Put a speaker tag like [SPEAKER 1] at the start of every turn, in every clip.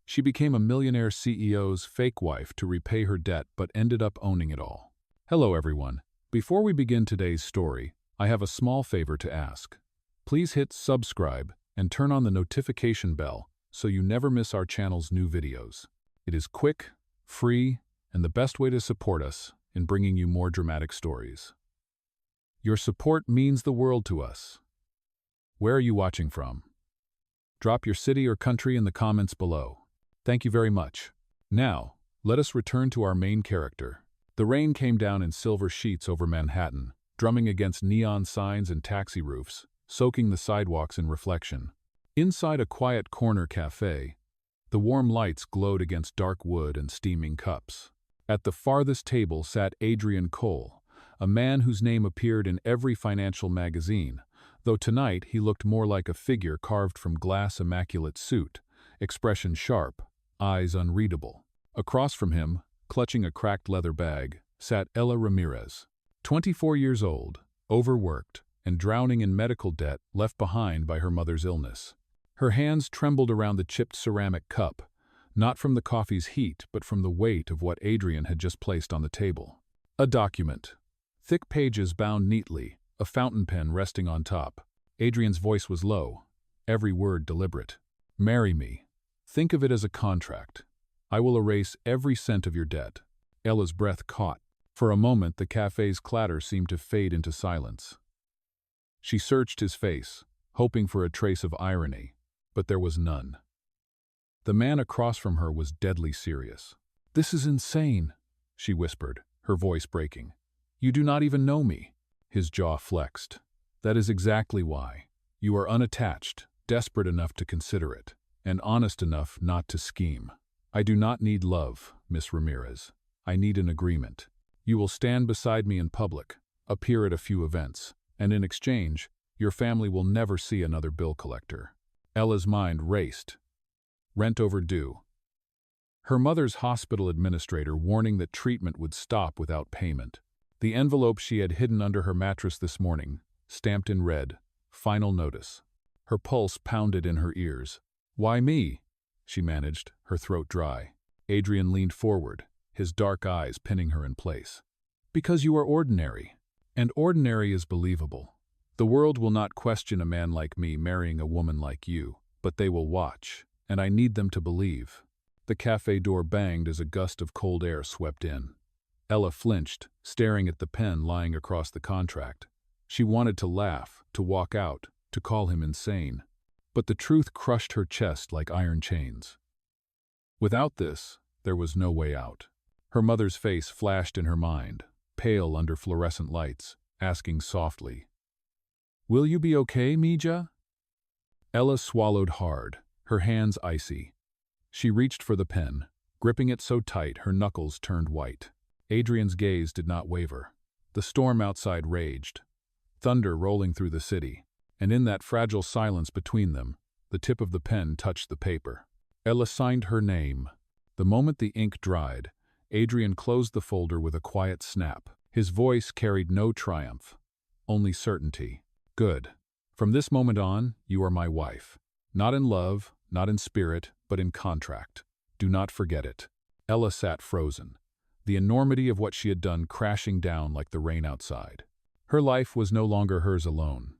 [SPEAKER 1] She became a millionaire CEO's fake wife to repay her debt but ended up owning it all. Hello everyone. Before we begin today's story, I have a small favor to ask. Please hit subscribe and turn on the notification bell so you never miss our channel's new videos. It is quick, free, and the best way to support us in bringing you more dramatic stories. Your support means the world to us. Where are you watching from? Drop your city or country in the comments below. Thank you very much. Now, let us return to our main character. The rain came down in silver sheets over Manhattan, drumming against neon signs and taxi roofs, soaking the sidewalks in reflection. Inside a quiet corner cafe, the warm lights glowed against dark wood and steaming cups. At the farthest table sat Adrian Cole, a man whose name appeared in every financial magazine, though tonight he looked more like a figure carved from glass immaculate suit, expression sharp, eyes unreadable. Across from him, clutching a cracked leather bag, sat Ella Ramirez, 24 years old, overworked, and drowning in medical debt left behind by her mother's illness. Her hands trembled around the chipped ceramic cup, not from the coffee's heat but from the weight of what Adrian had just placed on the table. A document. Thick pages bound neatly, a fountain pen resting on top. Adrian's voice was low, every word deliberate. Marry me. Think of it as a contract. I will erase every cent of your debt. Ella's breath caught. For a moment the cafe's clatter seemed to fade into silence. She searched his face, hoping for a trace of irony, but there was none. The man across from her was deadly serious. "This is insane," she whispered, her voice breaking. "You do not even know me." His jaw flexed. "That is exactly why. You are unattached, desperate enough to consider it, and honest enough not to scheme. I do not need love, Miss Ramirez. I need an agreement. You will stand beside me in public, appear at a few events, and in exchange, your family will never see another bill collector." Ella's mind raced. Rent overdue. Her mother's hospital administrator warning that treatment would stop without payment. The envelope she had hidden under her mattress this morning, stamped in red, final notice. Her pulse pounded in her ears. "Why me?" she managed, her throat dry. Adrian leaned forward, his dark eyes pinning her in place. "Because you are ordinary, and ordinary is believable. The world will not question a man like me marrying a woman like you, but they will watch, and I need them to believe." The cafe door banged as a gust of cold air swept in. Ella flinched, staring at the pen lying across the contract. She wanted to laugh, to walk out, to call him insane. But the truth crushed her chest like iron chains. Without this, there was no way out. Her mother's face flashed in her mind, pale under fluorescent lights, asking softly, "Will you be okay, Mija?" Ella swallowed hard, her hands icy. She reached for the pen, gripping it so tight her knuckles turned white. Adrian's gaze did not waver. The storm outside raged, thunder rolling through the city, and in that fragile silence between them, the tip of the pen touched the paper. Ella signed her name. The moment the ink dried, Adrian closed the folder with a quiet snap. His voice carried no triumph, only certainty. "Good. From this moment on, you are my wife. Not in love, not in spirit, but in contract. Do not forget it." Ella sat frozen, the enormity of what she had done crashing down like the rain outside. Her life was no longer hers alone.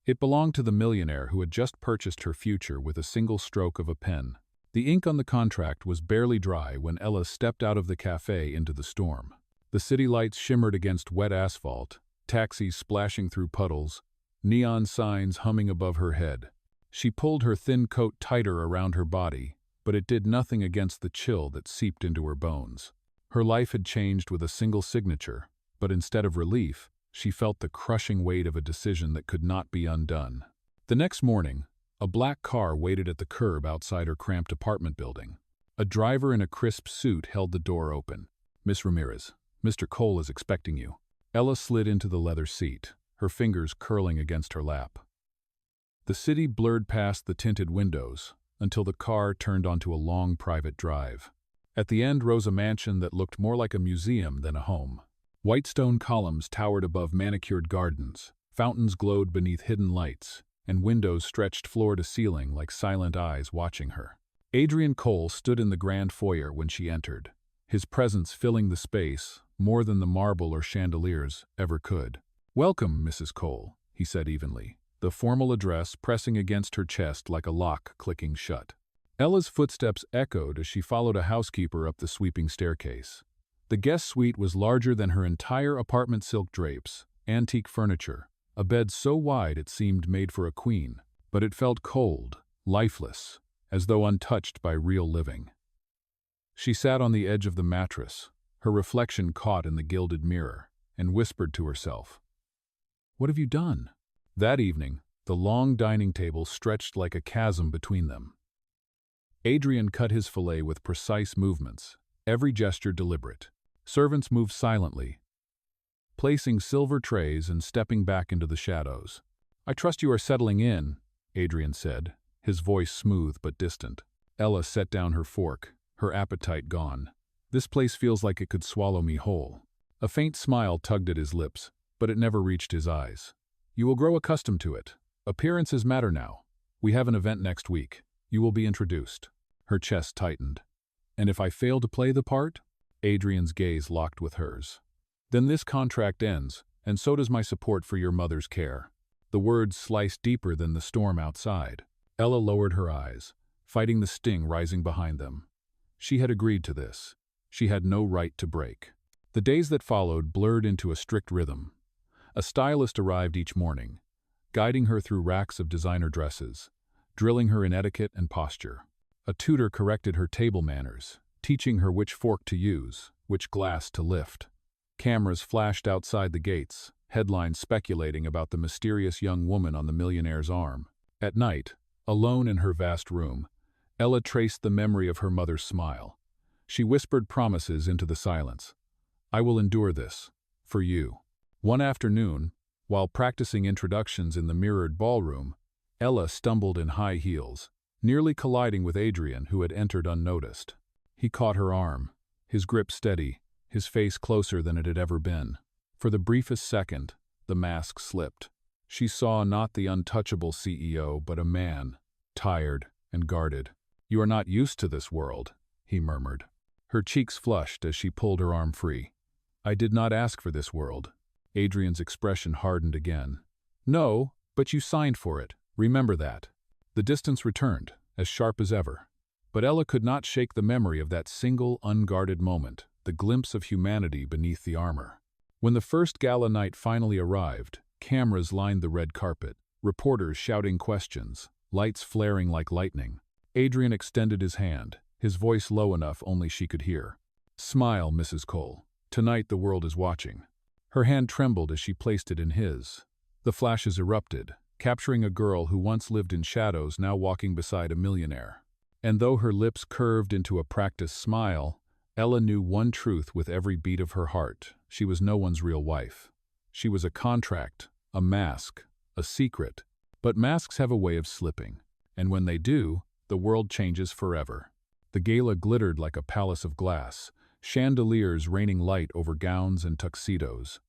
[SPEAKER 1] It belonged to the millionaire who had just purchased her future with a single stroke of a pen. The ink on the contract was barely dry when Ella stepped out of the cafe into the storm. The city lights shimmered against wet asphalt, taxis splashing through puddles, neon signs humming above her head. She pulled her thin coat tighter around her body, but it did nothing against the chill that seeped into her bones. Her life had changed with a single signature, but instead of relief, she felt the crushing weight of a decision that could not be undone. The next morning, a black car waited at the curb outside her cramped apartment building. A driver in a crisp suit held the door open. "Miss Ramirez, Mr. Cole is expecting you." Ella slid into the leather seat, her fingers curling against her lap. The city blurred past the tinted windows until the car turned onto a long private drive. At the end rose a mansion that looked more like a museum than a home. White stone columns towered above manicured gardens, fountains glowed beneath hidden lights, and windows stretched floor to ceiling like silent eyes watching her. Adrian Cole stood in the grand foyer when she entered, his presence filling the space more than the marble or chandeliers ever could. "Welcome, Mrs. Cole," he said evenly, the formal address pressing against her chest like a lock clicking shut. Ella's footsteps echoed as she followed a housekeeper up the sweeping staircase. The guest suite was larger than her entire apartment: silk drapes, antique furniture, a bed so wide it seemed made for a queen, but it felt cold, lifeless, as though untouched by real living. She sat on the edge of the mattress, her reflection caught in the gilded mirror, and whispered to herself, "What have you done?" That evening, the long dining table stretched like a chasm between them. Adrian cut his fillet with precise movements, every gesture deliberate. Servants moved silently, placing silver trays and stepping back into the shadows. "I trust you are settling in," Adrian said, his voice smooth but distant. Ella set down her fork, her appetite gone. "This place feels like it could swallow me whole." A faint smile tugged at his lips, but it never reached his eyes. "You will grow accustomed to it. Appearances matter now. We have an event next week. You will be introduced." Her chest tightened. "And if I fail to play the part?" Adrian's gaze locked with hers. "Then this contract ends, and so does my support for your mother's care." The words sliced deeper than the storm outside. Ella lowered her eyes, fighting the sting rising behind them. She had agreed to this. She had no right to break. The days that followed blurred into a strict rhythm. A stylist arrived each morning, guiding her through racks of designer dresses, drilling her in etiquette and posture. A tutor corrected her table manners, teaching her which fork to use, which glass to lift. Cameras flashed outside the gates, headlines speculating about the mysterious young woman on the millionaire's arm. At night, alone in her vast room, Ella traced the memory of her mother's smile. She whispered promises into the silence. "I will endure this, for you." One afternoon, while practicing introductions in the mirrored ballroom, Ella stumbled in high heels, nearly colliding with Adrian, who had entered unnoticed. He caught her arm, his grip steady, his face closer than it had ever been. For the briefest second, the mask slipped. She saw not the untouchable CEO, but a man, tired and guarded. "You are not used to this world," he murmured. Her cheeks flushed as she pulled her arm free. "I did not ask for this world." Adrian's expression hardened again. "No, but you signed for it. Remember that." The distance returned, as sharp as ever. But Ella could not shake the memory of that single, unguarded moment, the glimpse of humanity beneath the armor. When the first gala night finally arrived, cameras lined the red carpet, reporters shouting questions, lights flaring like lightning. Adrian extended his hand, his voice low enough only she could hear. "Smile, Mrs. Cole. Tonight the world is watching." Her hand trembled as she placed it in his. The flashes erupted, capturing a girl who once lived in shadows now walking beside a millionaire. And though her lips curved into a practiced smile, Ella knew one truth with every beat of her heart: she was no one's real wife. She was a contract, a mask, a secret. But masks have a way of slipping, and when they do, the world changes forever. The gala glittered like a palace of glass, chandeliers raining light over gowns and tuxedos.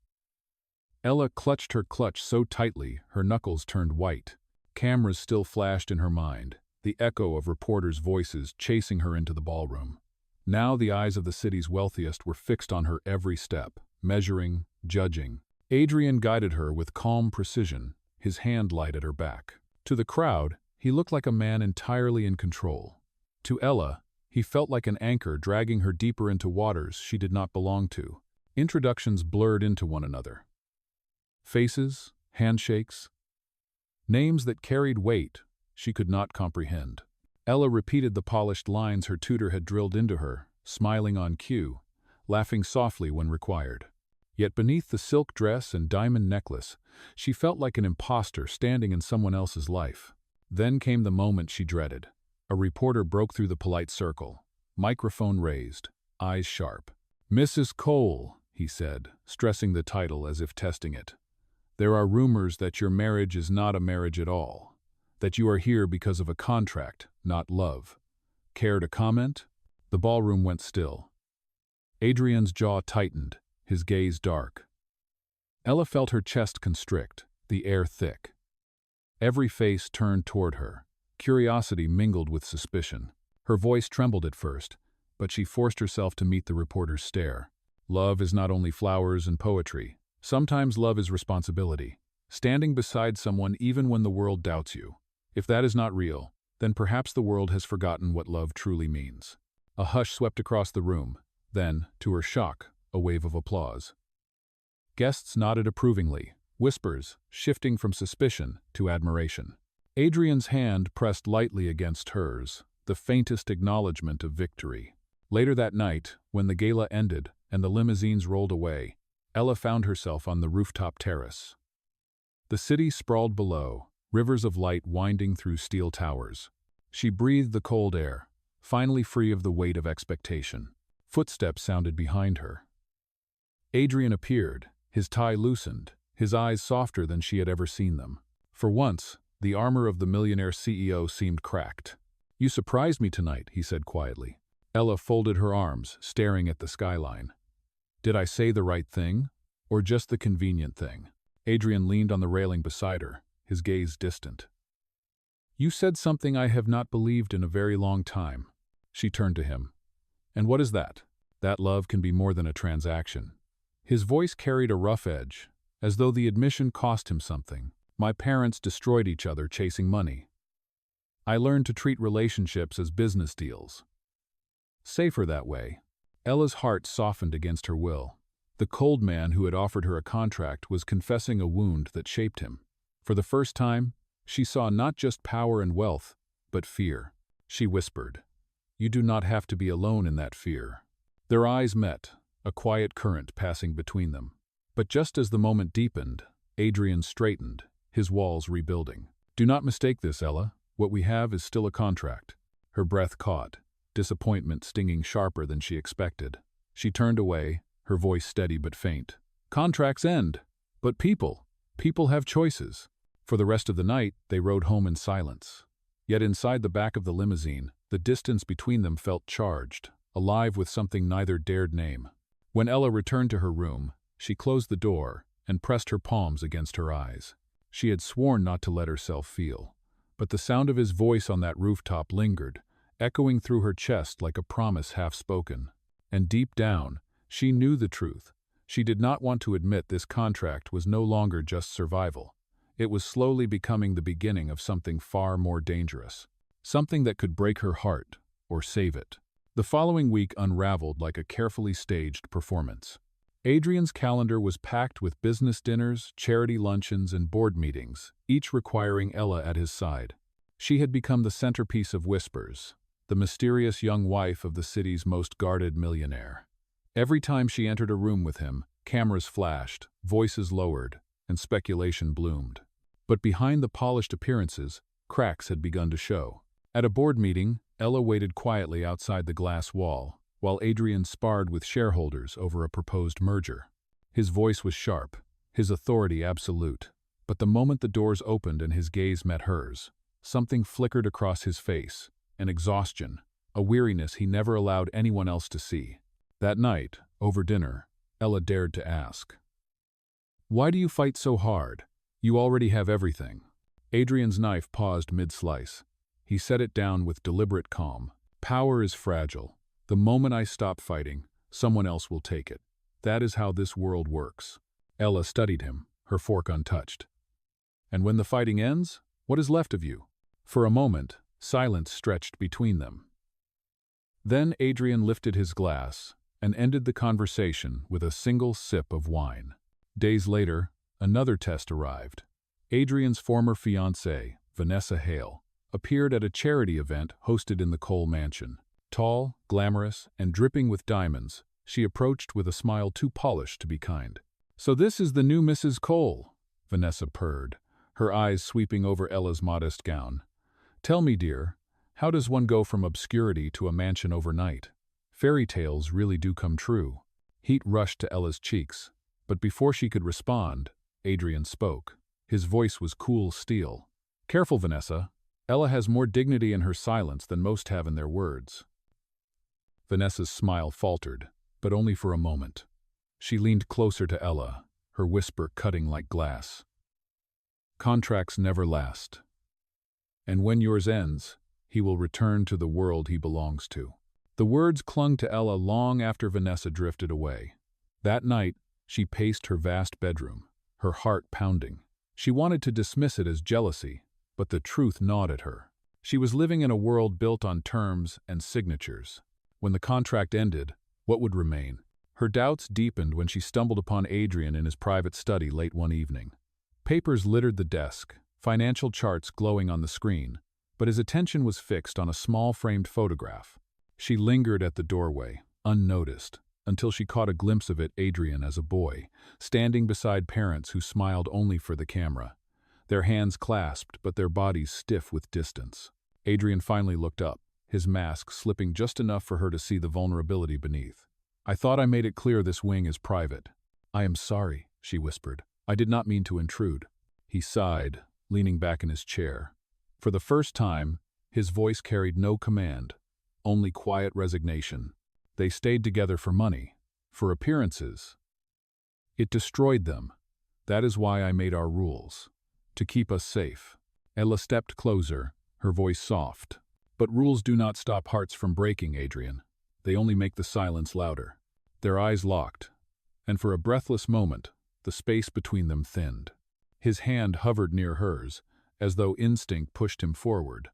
[SPEAKER 1] Ella clutched her clutch so tightly her knuckles turned white. Cameras still flashed in her mind, the echo of reporters' voices chasing her into the ballroom. Now the eyes of the city's wealthiest were fixed on her every step, measuring, judging. Adrian guided her with calm precision, his hand light at her back. To the crowd, he looked like a man entirely in control. To Ella, he felt like an anchor dragging her deeper into waters she did not belong to. Introductions blurred into one another. Faces, handshakes, names that carried weight she could not comprehend. Ella repeated the polished lines her tutor had drilled into her, smiling on cue, laughing softly when required. Yet beneath the silk dress and diamond necklace, she felt like an imposter standing in someone else's life. Then came the moment she dreaded. A reporter broke through the polite circle, microphone raised, eyes sharp. "Mrs. Cole," he said, stressing the title as if testing it. "There are rumors that your marriage is not a marriage at all, that you are here because of a contract, not love. Care to comment?" The ballroom went still. Adrian's jaw tightened, his gaze dark. Ella felt her chest constrict, the air thick. Every face turned toward her, curiosity mingled with suspicion. Her voice trembled at first, but she forced herself to meet the reporter's stare. Love is not only flowers and poetry. Sometimes love is responsibility. Standing beside someone even when the world doubts you. If that is not real, then perhaps the world has forgotten what love truly means. A hush swept across the room. Then, to her shock, a wave of applause. Guests nodded approvingly, whispers shifting from suspicion to admiration. Adrian's hand pressed lightly against hers, the faintest acknowledgement of victory. Later that night, when the gala ended and the limousines rolled away, Ella found herself on the rooftop terrace. The city sprawled below, rivers of light winding through steel towers. She breathed the cold air, finally free of the weight of expectation. Footsteps sounded behind her. Adrian appeared, his tie loosened, his eyes softer than she had ever seen them. For once, the armor of the Millionaire CEO seemed cracked. "You surprised me tonight," he said quietly. Ella folded her arms, staring at the skyline. Did I say the right thing, or just the convenient thing? Adrian leaned on the railing beside her, his gaze distant. "You said something I have not believed in a very long time." She turned to him. "And what is that?" "That love can be more than a transaction." His voice carried a rough edge, as though the admission cost him something. "My parents destroyed each other chasing money. I learned to treat relationships as business deals. Safer that way." Ella's heart softened against her will. The cold man who had offered her a contract was confessing a wound that shaped him. For the first time, she saw not just power and wealth, but fear. She whispered, "You do not have to be alone in that fear." Their eyes met, a quiet current passing between them. But just as the moment deepened, Adrian straightened, his walls rebuilding. "Do not mistake this, Ella. What we have is still a contract." Her breath caught, disappointment stinging sharper than she expected. She turned away, her voice steady but faint. "Contracts end, but people have choices." For the rest of the night, they rode home in silence. Yet inside the back of the limousine, the distance between them felt charged, alive with something neither dared name. When Ella returned to her room, she closed the door and pressed her palms against her eyes. She had sworn not to let herself feel, but the sound of his voice on that rooftop lingered, echoing through her chest like a promise half-spoken. And deep down, she knew the truth. She did not want to admit this contract was no longer just survival. It was slowly becoming the beginning of something far more dangerous. Something that could break her heart, or save it. The following week unraveled like a carefully staged performance. Adrian's calendar was packed with business dinners, charity luncheons, and board meetings, each requiring Ella at his side. She had become the centerpiece of whispers, the mysterious young wife of the city's most guarded millionaire. Every time she entered a room with him, cameras flashed, voices lowered, and speculation bloomed. But behind the polished appearances, cracks had begun to show. At a board meeting, Ella waited quietly outside the glass wall, while Adrian sparred with shareholders over a proposed merger. His voice was sharp, his authority absolute. But the moment the doors opened and his gaze met hers, something flickered across his face, an exhaustion, a weariness he never allowed anyone else to see. That night, over dinner, Ella dared to ask, "Why do you fight so hard? You already have everything." Adrian's knife paused mid-slice. He set it down with deliberate calm. "Power is fragile. The moment I stop fighting, someone else will take it. That is how this world works." Ella studied him, her fork untouched. "And when the fighting ends, what is left of you?" For a moment, silence stretched between them. Then Adrian lifted his glass and ended the conversation with a single sip of wine. Days later, another test arrived. Adrian's former fiancée, Vanessa Hale, appeared at a charity event hosted in the Cole mansion. Tall, glamorous, and dripping with diamonds, she approached with a smile too polished to be kind. "So this is the new Mrs. Cole," Vanessa purred, her eyes sweeping over Ella's modest gown. "Tell me, dear, how does one go from obscurity to a mansion overnight? Fairy tales really do come true." Heat rushed to Ella's cheeks, but before she could respond, Adrian spoke. His voice was cool steel. "Careful, Vanessa. Ella has more dignity in her silence than most have in their words." Vanessa's smile faltered, but only for a moment. She leaned closer to Ella, her whisper cutting like glass. "Contracts never last. And when yours ends, He will return to the world he belongs to. The words clung to Ella long after Vanessa drifted away. That night, she paced her vast bedroom, her heart pounding. She wanted to dismiss it as jealousy, but the truth gnawed at her. She was living in a world built on terms and signatures. When the contract ended, what would remain? Her doubts deepened when she stumbled upon Adrian in his private study late one evening. Papers littered the desk, financial charts glowing on the screen, but his attention was fixed on a small framed photograph. She lingered at the doorway, unnoticed, until she caught a glimpse of Adrian as a boy, standing beside parents who smiled only for the camera. Their hands clasped, but their bodies stiff with distance. Adrian finally looked up, his mask slipping just enough for her to see the vulnerability beneath. "I thought I made it clear this wing is private." "I am sorry," she whispered. "I did not mean to intrude." He sighed, leaning back in his chair. For the first time, his voice carried no command, only quiet resignation. They stayed together for money, for appearances. It destroyed them. That is why I made our rules. To keep us safe. Ella stepped closer, her voice soft. "But rules do not stop hearts from breaking, Adrian. They only make the silence louder." Their eyes locked, and for a breathless moment, the space between them thinned. His hand hovered near hers, as though instinct pushed him forward.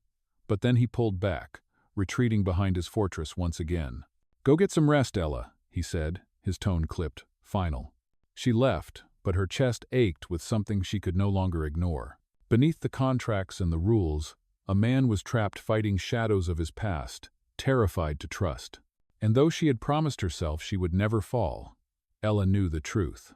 [SPEAKER 1] But then he pulled back, retreating behind his fortress once again. "Go get some rest, Ella," he said, his tone clipped, final. She left, but her chest ached with something she could no longer ignore. Beneath the contracts and the rules, a man was trapped fighting shadows of his past, terrified to trust. And though she had promised herself she would never fall, Ella knew the truth.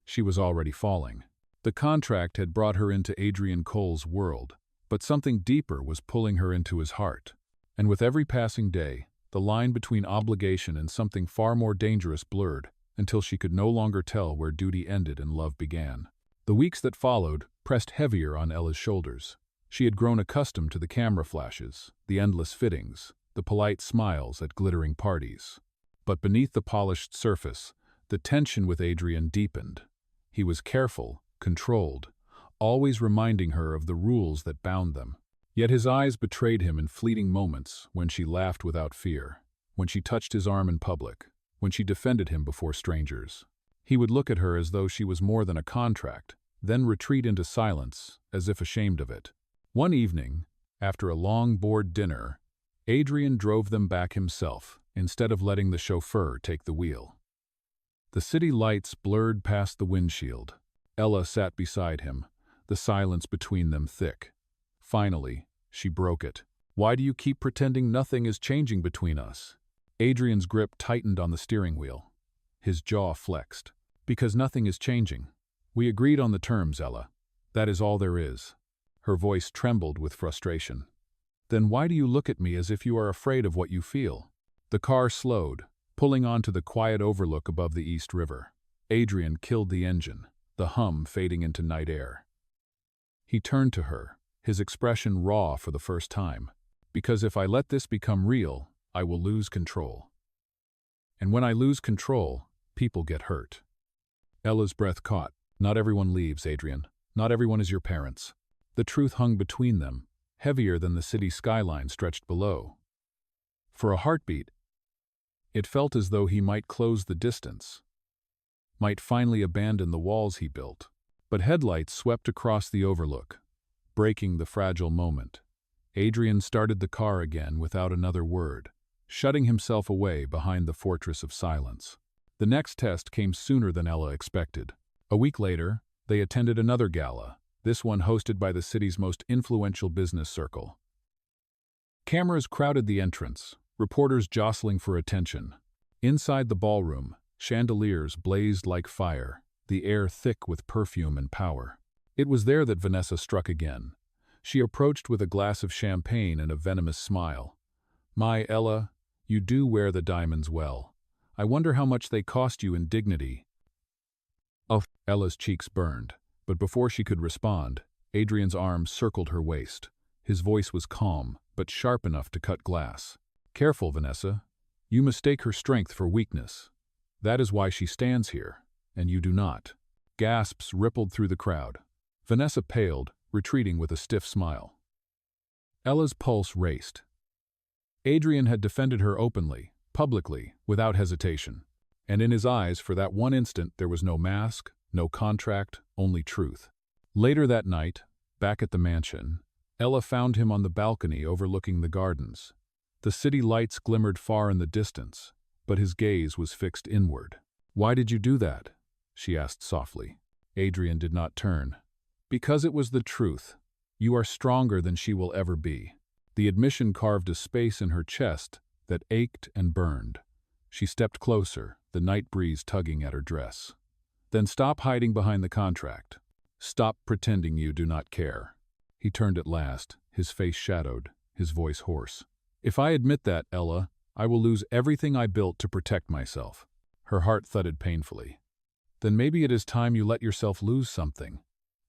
[SPEAKER 1] She was already falling. The contract had brought her into Adrian Cole's world, but something deeper was pulling her into his heart. And with every passing day, the line between obligation and something far more dangerous blurred, until she could no longer tell where duty ended and love began. The weeks that followed pressed heavier on Ella's shoulders. She had grown accustomed to the camera flashes, the endless fittings, the polite smiles at glittering parties. But beneath the polished surface, the tension with Adrian deepened. He was careful, controlled, always reminding her of the rules that bound them. Yet his eyes betrayed him in fleeting moments, when she laughed without fear, when she touched his arm in public, when she defended him before strangers. He would look at her as though she was more than a contract, then retreat into silence, as if ashamed of it. One evening, after a long bored dinner, Adrian drove them back himself, instead of letting the chauffeur take the wheel. The city lights blurred past the windshield. Ella sat beside him, the silence between them thick. Finally, she broke it. "Why do you keep pretending nothing is changing between us?" Adrian's grip tightened on the steering wheel. His jaw flexed. "Because nothing is changing. We agreed on the terms, Ella. That is all there is." Her voice trembled with frustration. "Then why do you look at me as if you are afraid of what you feel?" The car slowed, pulling onto the quiet overlook above the East River. Adrian killed the engine, the hum fading into night air. He turned to her, his expression raw for the first time. "Because if I let this become real, I will lose control. And when I lose control, people get hurt." Ella's breath caught. "Not everyone leaves, Adrian. Not everyone is your parents." The truth hung between them, heavier than the city skyline stretched below. For a heartbeat, it felt as though he might close the distance, might finally abandon the walls he built. But headlights swept across the overlook, breaking the fragile moment. Adrian started the car again without another word, shutting himself away behind the fortress of silence. The next test came sooner than Ella expected. A week later, they attended another gala, this one hosted by the city's most influential business circle. Cameras crowded the entrance, reporters jostling for attention. Inside the ballroom, chandeliers blazed like fire, the air thick with perfume and power. It was there that Vanessa struck again. She approached with a glass of champagne and a venomous smile. "My Ella, you do wear the diamonds well. I wonder how much they cost you in dignity." Oh, Ella's cheeks burned, but before she could respond, Adrian's arm circled her waist. His voice was calm, but sharp enough to cut glass. "Careful, Vanessa. You mistake her strength for weakness. That is why she stands here, and you do not." Gasps rippled through the crowd. Vanessa paled, retreating with a stiff smile. Ella's pulse raced. Adrian had defended her openly, publicly, without hesitation. And in his eyes, for that one instant, there was no mask, no contract, only truth. Later that night, back at the mansion, Ella found him on the balcony overlooking the gardens. The city lights glimmered far in the distance, but his gaze was fixed inward. "Why did you do that?" she asked softly. Adrian did not turn. "Because it was the truth. You are stronger than she will ever be." The admission carved a space in her chest that ached and burned. She stepped closer, the night breeze tugging at her dress. "Then stop hiding behind the contract. Stop pretending you do not care." He turned at last, his face shadowed, his voice hoarse. "If I admit that, Ella, I will lose everything I built to protect myself." Her heart thudded painfully. "Then maybe it is time you let yourself lose something.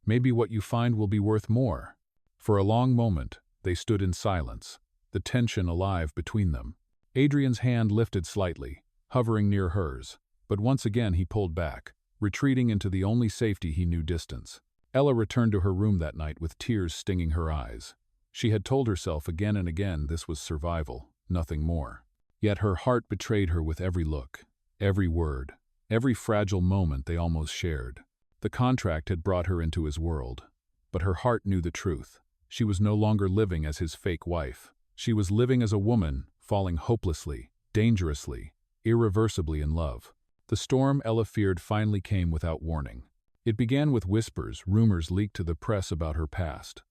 [SPEAKER 1] Maybe what you find will be worth more." For a long moment, they stood in silence, the tension alive between them. Adrian's hand lifted slightly, hovering near hers, but once again he pulled back, retreating into the only safety he knew: distance. Ella returned to her room that night with tears stinging her eyes. She had told herself again and again this was survival, nothing more. Yet her heart betrayed her with every look, every word, every fragile moment they almost shared. The contract had brought her into his world, but her heart knew the truth. She was no longer living as his fake wife. She was living as a woman, falling hopelessly, dangerously, irreversibly in love. The storm Ella feared finally came without warning. It began with whispers, rumors leaked to the press about her past,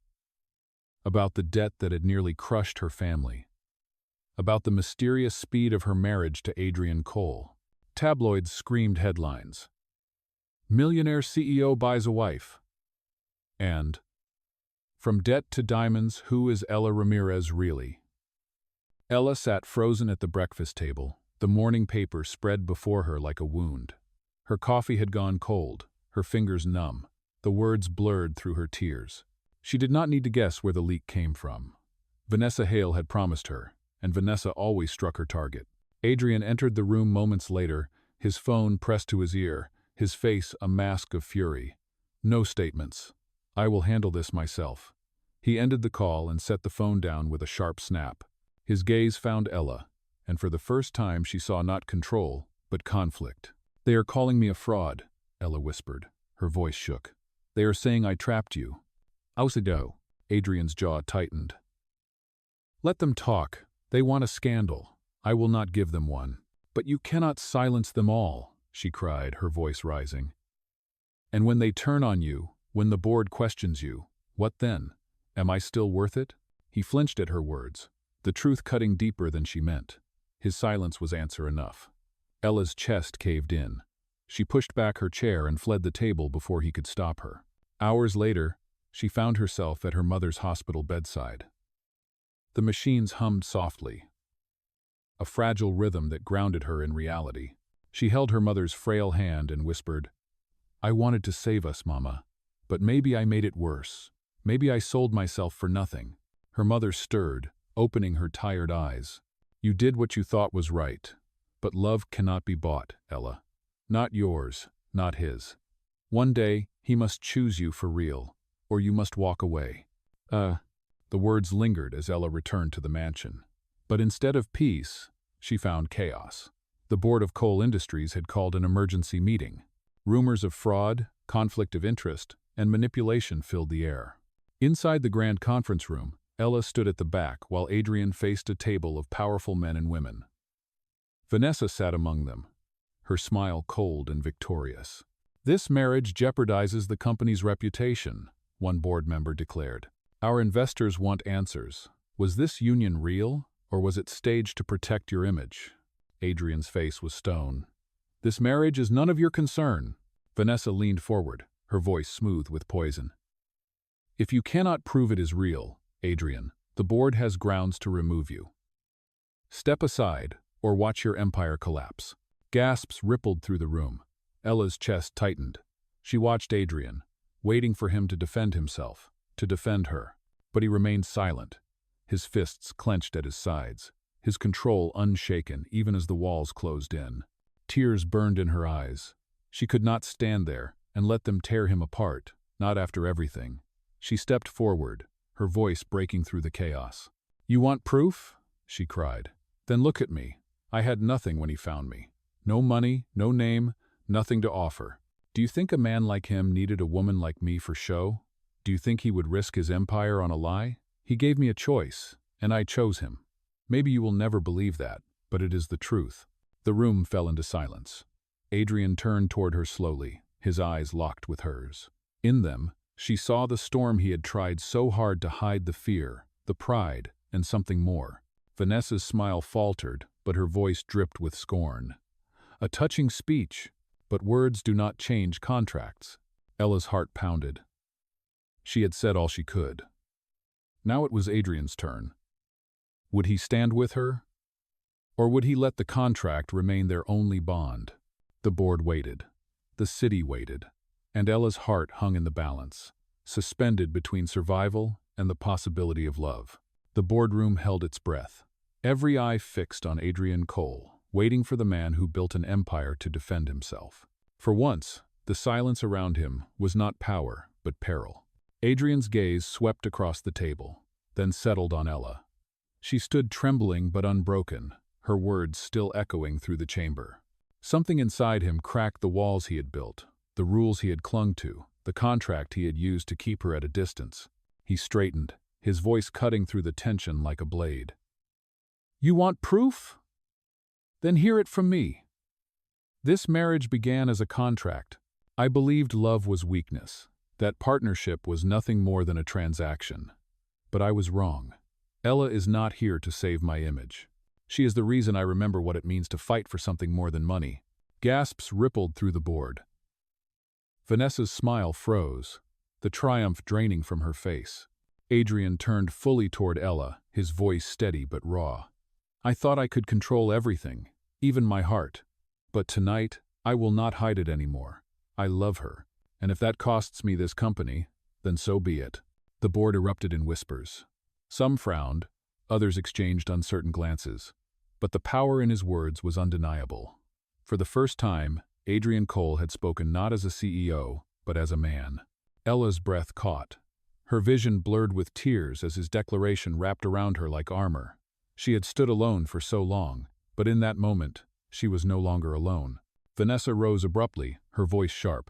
[SPEAKER 1] about the debt that had nearly crushed her family, about the mysterious speed of her marriage to Adrian Cole. Tabloids screamed headlines. "Millionaire CEO buys a wife." And, "From debt to diamonds, who is Ella Ramirez really?" Ella sat frozen at the breakfast table, the morning paper spread before her like a wound. Her coffee had gone cold, her fingers numb, the words blurred through her tears. She did not need to guess where the leak came from. Vanessa Hale had promised her, and Vanessa always struck her target. Adrian entered the room moments later, his phone pressed to his ear, his face a mask of fury. "No statements. I will handle this myself." He ended the call and set the phone down with a sharp snap. His gaze found Ella, and for the first time she saw not control, but conflict. "They are calling me a fraud," Ella whispered. Her voice shook. "They are saying I trapped you." "Ausido." Adrian's jaw tightened. "Let them talk. They want a scandal. I will not give them one." "But you cannot silence them all," she cried, her voice rising. "And when they turn on you, when the board questions you, what then? Am I still worth it?" He flinched at her words, the truth cutting deeper than she meant. His silence was answer enough. Ella's chest caved in. She pushed back her chair and fled the table before he could stop her. Hours later, she found herself at her mother's hospital bedside. The machines hummed softly, a fragile rhythm that grounded her in reality. She held her mother's frail hand and whispered, "I wanted to save us, Mama, but maybe I made it worse. Maybe I sold myself for nothing." Her mother stirred, opening her tired eyes. "You did what you thought was right, but love cannot be bought, Ella. Not yours, not his. One day, he must choose you for real, or you must walk away." The words lingered as Ella returned to the mansion. But instead of peace, she found chaos. The board of Coal Industries had called an emergency meeting. Rumors of fraud, conflict of interest, and manipulation filled the air. Inside the grand conference room, Ella stood at the back while Adrian faced a table of powerful men and women. Vanessa sat among them, her smile cold and victorious. "This marriage jeopardizes the company's reputation," one board member declared. "Our investors want answers. Was this union real, or was it staged to protect your image?" Adrian's face was stone. "This marriage is none of your concern." Vanessa leaned forward, her voice smooth with poison. "If you cannot prove it is real, Adrian, the board has grounds to remove you. Step aside, or watch your empire collapse." Gasps rippled through the room. Ella's chest tightened. She watched Adrian, waiting for him to defend himself, to defend her. But he remained silent, his fists clenched at his sides, his control unshaken even as the walls closed in. Tears burned in her eyes. She could not stand there and let them tear him apart, not after everything. She stepped forward, her voice breaking through the chaos. "You want proof?" she cried. "Then look at me. I had nothing when he found me. No money, no name, nothing to offer. Do you think a man like him needed a woman like me for show? Do you think he would risk his empire on a lie? He gave me a choice, and I chose him. Maybe you will never believe that, but it is the truth." The room fell into silence. Adrian turned toward her slowly, his eyes locked with hers. In them, she saw the storm he had tried so hard to hide: the fear, the pride, and something more. Vanessa's smile faltered, but her voice dripped with scorn. "A touching speech, but words do not change contracts." Ella's heart pounded. She had said all she could. Now it was Adrian's turn. Would he stand with her? Or would he let the contract remain their only bond? The board waited. The city waited. And Ella's heart hung in the balance, suspended between survival and the possibility of love. The boardroom held its breath, every eye fixed on Adrian Cole, waiting for the man who built an empire to defend himself. For once, the silence around him was not power, but peril. Adrian's gaze swept across the table, then settled on Ella. She stood trembling but unbroken, her words still echoing through the chamber. Something inside him cracked the walls he had built, the rules he had clung to, the contract he had used to keep her at a distance. He straightened, his voice cutting through the tension like a blade. "You want proof? Then hear it from me. This marriage began as a contract. I believed love was weakness, that partnership was nothing more than a transaction. But I was wrong. Ella is not here to save my image. She is the reason I remember what it means to fight for something more than money." Gasps rippled through the board. Vanessa's smile froze, the triumph draining from her face. Adrian turned fully toward Ella, his voice steady but raw. "I thought I could control everything, even my heart. But tonight, I will not hide it anymore. I love her, and if that costs me this company, then so be it." The board erupted in whispers. Some frowned, others exchanged uncertain glances. But the power in his words was undeniable. For the first time, Adrian Cole had spoken not as a CEO, but as a man. Ella's breath caught. Her vision blurred with tears as his declaration wrapped around her like armor. She had stood alone for so long, but in that moment, she was no longer alone. Vanessa rose abruptly, her voice sharp.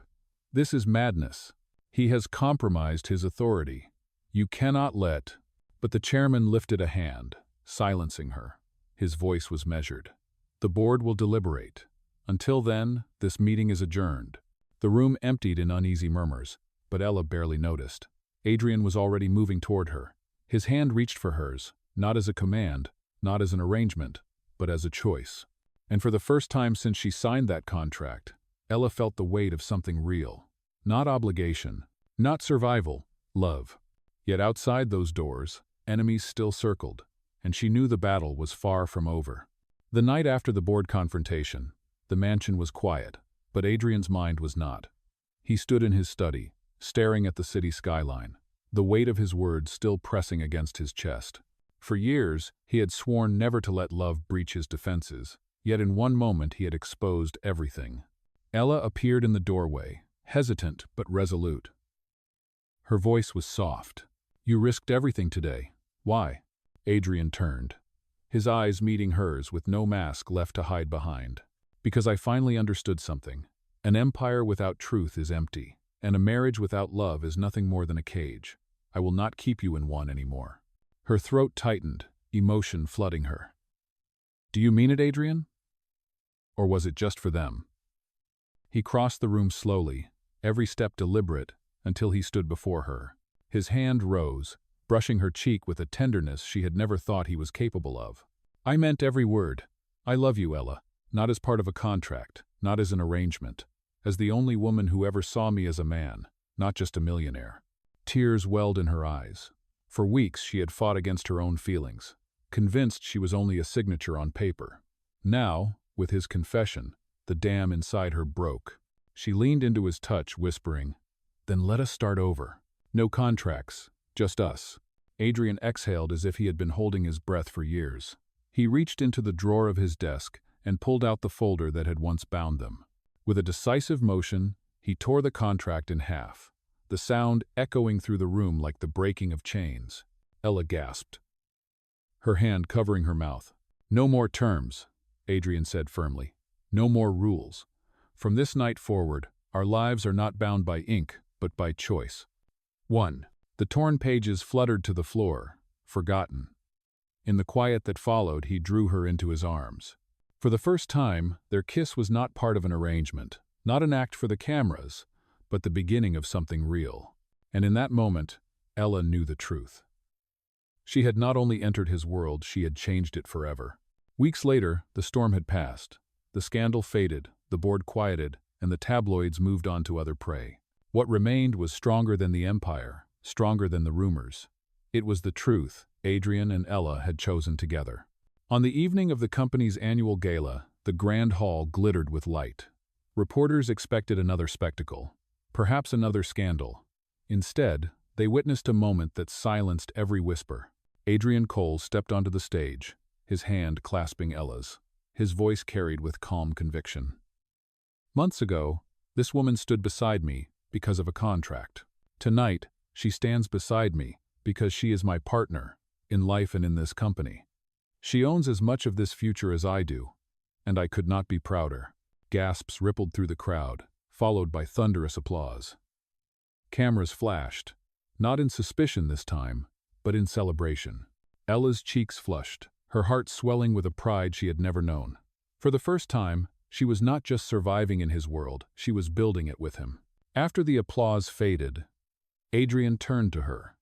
[SPEAKER 1] "This is madness. He has compromised his authority. You cannot let—" But the chairman lifted a hand, silencing her. His voice was measured. "The board will deliberate. Until then, this meeting is adjourned." The room emptied in uneasy murmurs, but Ella barely noticed. Adrian was already moving toward her. His hand reached for hers, not as a command, not as an arrangement, but as a choice. And for the first time since she signed that contract, Ella felt the weight of something real. Not obligation, not survival, love. Yet outside those doors, enemies still circled, and she knew the battle was far from over. The night after the board confrontation, the mansion was quiet, but Adrian's mind was not. He stood in his study, staring at the city skyline, the weight of his words still pressing against his chest. For years, he had sworn never to let love breach his defenses, yet in one moment he had exposed everything. Ella appeared in the doorway, hesitant but resolute. Her voice was soft. "You risked everything today. Why?" Adrian turned, his eyes meeting hers with no mask left to hide behind. "Because I finally understood something. An empire without truth is empty, and a marriage without love is nothing more than a cage. I will not keep you in one anymore." Her throat tightened, emotion flooding her. "Do you mean it, Adrian? Or was it just for them?" He crossed the room slowly, every step deliberate, until he stood before her. His hand rose, brushing her cheek with a tenderness she had never thought he was capable of. "I meant every word. I love you, Ella, not as part of a contract, not as an arrangement, as the only woman who ever saw me as a man, not just a millionaire." Tears welled in her eyes. For weeks she had fought against her own feelings, convinced she was only a signature on paper. Now, with his confession, the dam inside her broke. She leaned into his touch, whispering, "Then let us start over. No contracts, just us." Adrian exhaled as if he had been holding his breath for years. He reached into the drawer of his desk and pulled out the folder that had once bound them. With a decisive motion, he tore the contract in half. the sound echoing through the room like the breaking of chains. Ella gasped, her hand covering her mouth. "No more terms," Adrian said firmly. "No more rules. From this night forward, our lives are not bound by ink, but by choice." 1. The torn pages fluttered to the floor, forgotten. In the quiet that followed, he drew her into his arms. For the first time, their kiss was not part of an arrangement, not an act for the cameras, but the beginning of something real. And in that moment, Ella knew the truth. She had not only entered his world, she had changed it forever. Weeks later, the storm had passed. The scandal faded, the board quieted, and the tabloids moved on to other prey. What remained was stronger than the empire, stronger than the rumors. It was the truth Adrian and Ella had chosen together. On the evening of the company's annual gala, the grand hall glittered with light. Reporters expected another spectacle, perhaps another scandal. Instead, they witnessed a moment that silenced every whisper. Adrian Cole stepped onto the stage, his hand clasping Ella's. His voice carried with calm conviction. "Months ago, this woman stood beside me because of a contract. Tonight, she stands beside me because she is my partner, in life and in this company. She owns as much of this future as I do, and I could not be prouder." Gasps rippled through the crowd, followed by thunderous applause. Cameras flashed, not in suspicion this time, but in celebration. Ella's cheeks flushed, her heart swelling with a pride she had never known. For the first time, she was not just surviving in his world, she was building it with him. After the applause faded, Adrian turned to her.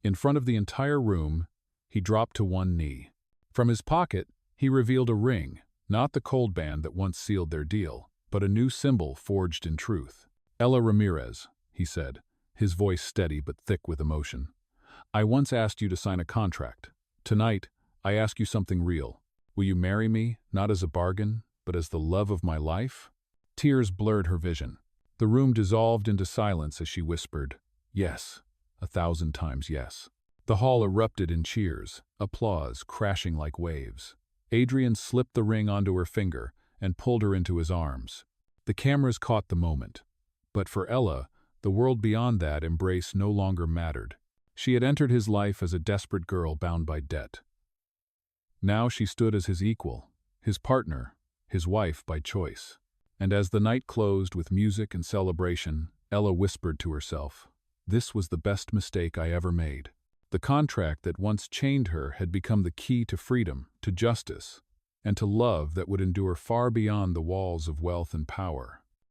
[SPEAKER 1] In front of the entire room, he dropped to one knee. From his pocket, he revealed a ring, not the cold band that once sealed their deal, but a new symbol forged in truth. "Ella Ramirez," he said, his voice steady but thick with emotion. "I once asked you to sign a contract. Tonight, I ask you something real. Will you marry me, not as a bargain, but as the love of my life?" Tears blurred her vision. The room dissolved into silence as she whispered, "Yes, 1,000 times yes." The hall erupted in cheers, applause crashing like waves. Adrian slipped the ring onto her finger and pulled her into his arms. The cameras caught the moment. But for Ella, the world beyond that embrace no longer mattered. She had entered his life as a desperate girl bound by debt. Now she stood as his equal, his partner, his wife by choice. And as the night closed with music and celebration, Ella whispered to herself, "This was the best mistake I ever made." The contract that once chained her had become the key to freedom, to justice, and to love that would endure far beyond the walls of wealth and power.